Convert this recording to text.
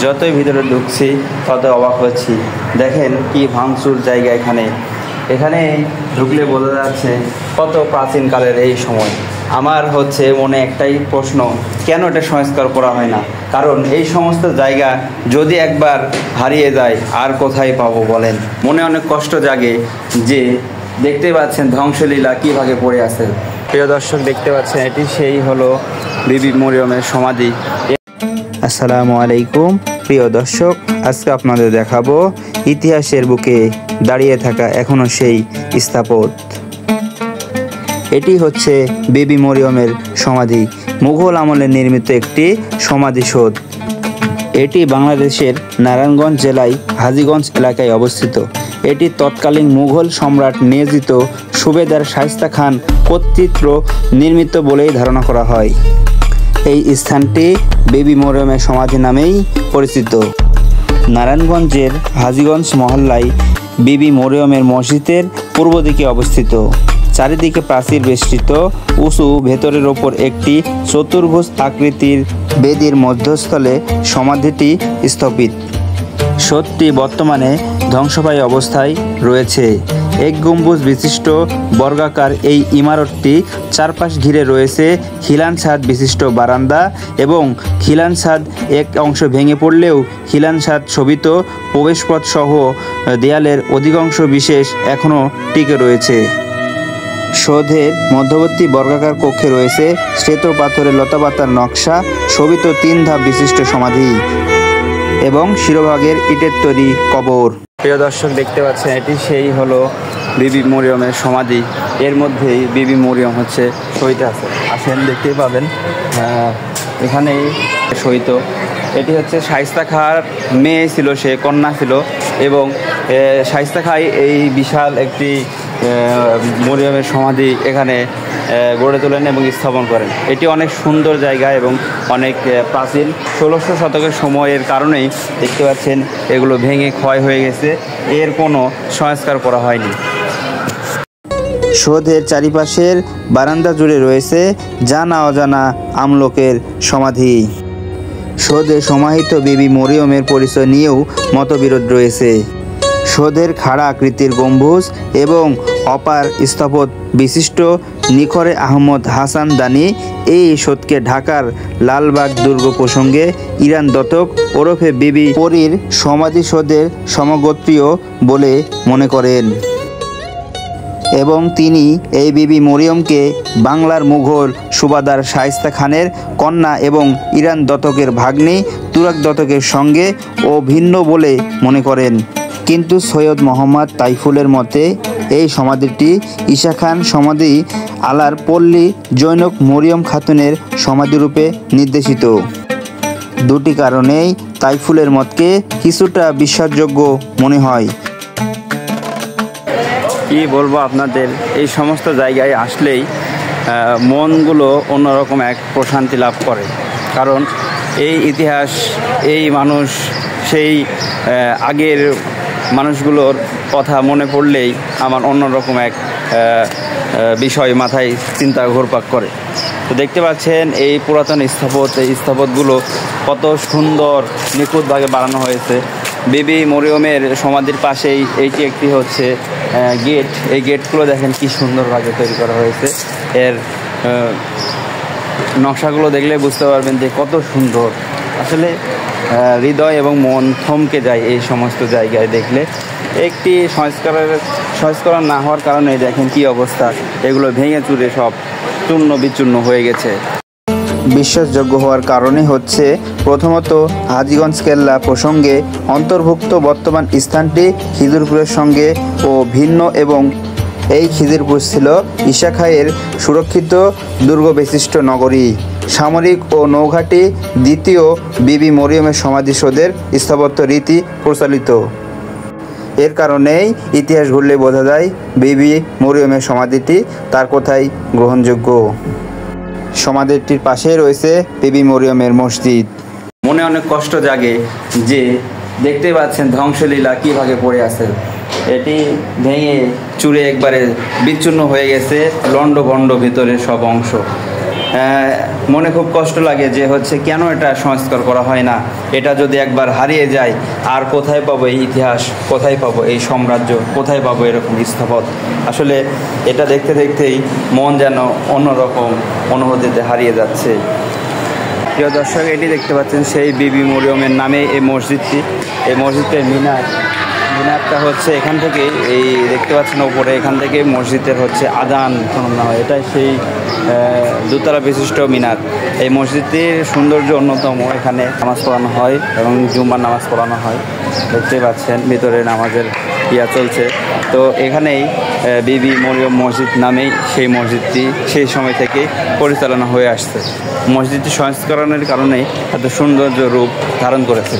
যতই ভিতরে ঢুকছি তত অবাক হচ্ছি। দেখেন কি ভাঙচুর জায়গা এখানে। এখানে ঢুকলে বোঝা যাচ্ছে কত প্রাচীনকালের এই সময়। আমার মনে একটাই প্রশ্ন, কেন এটা সংস্কার করা হয় না? কারণ এই সমস্ত জায়গা যদি একবার হারিয়ে যায় আর কোথায় পাবো বলেন? মনে অনেক কষ্ট জাগে যে দেখতে পাচ্ছেন ধ্বংসলীলা কীভাবে পড়ে আছে। প্রিয় দর্শক, দেখতে পাচ্ছেন এটি সেই হলো বিবি মরিয়মের সমাধি। আসসালামু আলাইকুম প্রিয় দর্শক, আজকে আপনাদের দেখাবো ইতিহাসের বুকে দাঁড়িয়ে থাকা এখনো সেই স্থাপত্য। এটি হচ্ছে বিবি মরিয়মের সমাধি, মুঘল আমলে নির্মিত একটি সমাধিসৌধ। এটি বাংলাদেশের নারায়ণগঞ্জ জেলায় হাজীগঞ্জ এলাকায় অবস্থিত। এটি তৎকালীন মুঘল সম্রাট নিয়োজিত সুবেদার শায়েস্তা খান কর্তৃক নির্মিত বলেই ধারণা করা হয়। এই স্থানটি বিবি মরিয়মের সমাধি নামেই পরিচিত। নারায়ণগঞ্জের হাজীগঞ্জ মহল্লায় বিবি মরিয়মের মসজিদের পূর্ব দিকে অবস্থিত। চারিদিকে প্রাচীর বেষ্টিত উঁচু ভেতরের ওপর একটি চতুর্ভুজ আকৃতির বেদির মধ্যস্থলে সমাধিটি স্থাপিত। সৌধটি বর্তমানে ধ্বংসপ্রায় অবস্থায় রয়েছে। এক গম্বুজ বিশিষ্ট বর্গাকার এই ইমারতটি চারপাশ ঘিরে রয়েছে খিলান ছাদ বিশিষ্ট বারান্দা এবং খিলান ছাদ এক অংশ ভেঙে পড়লেও খিলান ছাদ শোভিত প্রবেশপথ সহ দেয়ালের অধিকাংশ বিশেষ এখনও টিকে রয়েছে। সৌধের মধ্যবর্তী বর্গাকার কক্ষে রয়েছে শ্বেত পাথরের লতাপাতার নকশা শোভিত 3 ধাপ বিশিষ্ট সমাধি এবং শিরোভাগের ইটের তৈরি কবর। প্রিয় দর্শক, দেখতে পাচ্ছেন এটি সেই হলো বিবি মরিয়মের সমাধি। এর মধ্যেই বিবি মরিয়ম শহীদ আছে, আসেন দেখতেই পাবেন এখানেই শহীদ। এটি শায়েস্তা খাঁর মেয়ে ছিল, সে কন্যা ছিল এবং শায়েস্তা খাঁ এই বিশাল একটি মরিয়মের সমাধি এখানে গড়ে তোলেন এবং স্থাপন করেন। এটি অনেক সুন্দর জায়গা এবং অনেক প্রাচীন। 1600 শতকের সময়ের কারণেই দেখতে পাচ্ছেন এগুলো ভেঙে ক্ষয় হয়ে গেছে, এর কোনো সংস্কার করা হয়নি। সৌধের চারিপাশের বারান্দা জুড়ে রয়েছে জানা অজানা আমলোকের সমাধি। সৌধে সমাহিত বিবি মরিয়মের পরিচয় নিয়েও মতবিরোধ রয়েছে। সৌধের খাড়া আকৃতির গম্বুজ এবং অপার স্থাপত্য বিশিষ্ট নিখরে আহমদ হাসান দানি এই সৌধকে ঢাকার লালবাগ দুর্গ প্রসঙ্গে ইরান দত্তক ওরফে বিবি পরীর সমাধিসৌধের সমগোত্রীয় বলে মনে করেন এবং তিনি এই বিবি মরিয়মকে বাংলার মুঘল সুবাদার শায়েস্তা খানের কন্যা এবং ইরান দত্তকের ভাগ্নি তুরাক দত্তকের সঙ্গে ও ভিন্ন বলে মনে করেন। কিন্তু সৈয়দ মোহাম্মদ তাইফুলের মতে এই সমাধিটি ঈশা খান সমাধি আলার পল্লী জৈনক মরিয়ম খাতুনের সমাধিরূপে নির্দেশিত। দুটি কারণেই তাইফুলের মতকে কিছুটা বিশ্বাসযোগ্য মনে হয়। কি বলবো আপনাদের, এই সমস্ত জায়গায় আসলেই মনগুলো অন্যরকম এক প্রশান্তি লাভ করে। কারণ এই ইতিহাস, এই মানুষ, সেই আগের মানুষগুলোর কথা মনে পড়লেই আমার অন্যরকম এক বিষয় মাথায় চিন্তা ঘুরপাক করে। তো দেখতে পাচ্ছেন এই পুরাতন এই স্থাপত্যগুলো কত সুন্দর নিখুঁতভাবে বানানো হয়েছে। বিবি মরিয়মের সমাধির পাশেই এইটি একটি গেট। এই গেটগুলো দেখেন কি সুন্দরভাবে তৈরি করা হয়েছে। এর নকশাগুলো দেখলে বুঝতে পারবেন যে কত সুন্দর। আসলে হৃদয় এবং মন থমকে যায় এই সমস্ত জায়গায় দেখলে। একটি সংস্করণ না হওয়ার কারণে দেখেন কি অবস্থা, এগুলো ভেঙে চুরে সব চূর্ণ বিচূর্ণ হয়ে গেছে। বিশ্বাসযোগ্য হওয়ার কারণে প্রথমত হাজীগঞ্জ কেল্লা প্রসঙ্গে অন্তর্ভুক্ত বর্তমান স্থানটি খিদিরপুরের সঙ্গে ও ভিন্ন এবং এই খিদিরপুর ছিল ঈশা খাঁয়ের সুরক্ষিত দুর্গ বিশিষ্ট নগরী। সামরিক ও নৌঘাটি দ্বিতীয় বিবি মরিয়মের সমাধিসৌধের স্থাপত্য রীতি প্রচলিত। এর কারণেই ইতিহাস ঘুরলে বোঝা যায় বিবি মরিয়মের সমাধিটি তার কথাই গ্রহণযোগ্য। সমাধিটির পাশেই রয়েছে বিবি মরিয়মের মসজিদ। মনে অনেক কষ্ট জাগে যে দেখতে পাচ্ছেন ধ্বংসলীলা কীভাবে পড়ে আছে। এটি ভেঙে চুরে একবারে বিচ্ছিন্ন হয়ে গেছে, লণ্ডভণ্ড ভিতরে সব অংশ। মনে খুব কষ্ট লাগে যে হচ্ছে কেন এটা সংস্কার করা হয় না। এটা যদি একবার হারিয়ে যায় আর কোথায় পাবো এই ইতিহাস, কোথায় পাবো এই সাম্রাজ্য, কোথায় পাবো এরকম স্থাপত। আসলে এটা দেখতে দেখতেই মন যেন অন্যরকম অনুভূতিতে হারিয়ে যাচ্ছে। প্রিয় দর্শক, এটি দেখতে পাচ্ছেন সেই বিবি মরিয়মের নামে এই মসজিদটি। এই মসজিদের মিনারটা হচ্ছে এখান থেকে, এই দেখতে পাচ্ছেন ওপরে, এখান থেকে মসজিদের হচ্ছে আজান শোনানো হয়। এটাই সেই দোতলা বিশিষ্ট মিনার। এই মসজিদটির সৌন্দর্য অন্যতম। এখানে নামাজ পড়ানো হয় এবং জুম্মার নামাজ পড়ানো হয়। দেখতে পাচ্ছেন ভিতরে নামাজের চলছে। তো এখানেই বিবি মরিয়ম মসজিদ নামেই সেই মসজিদটি সেই সময় থেকে পরিচালনা হয়ে আসছে। মসজিদটি সংস্করণের কারণেই এত সৌন্দর্য রূপ ধারণ করেছে।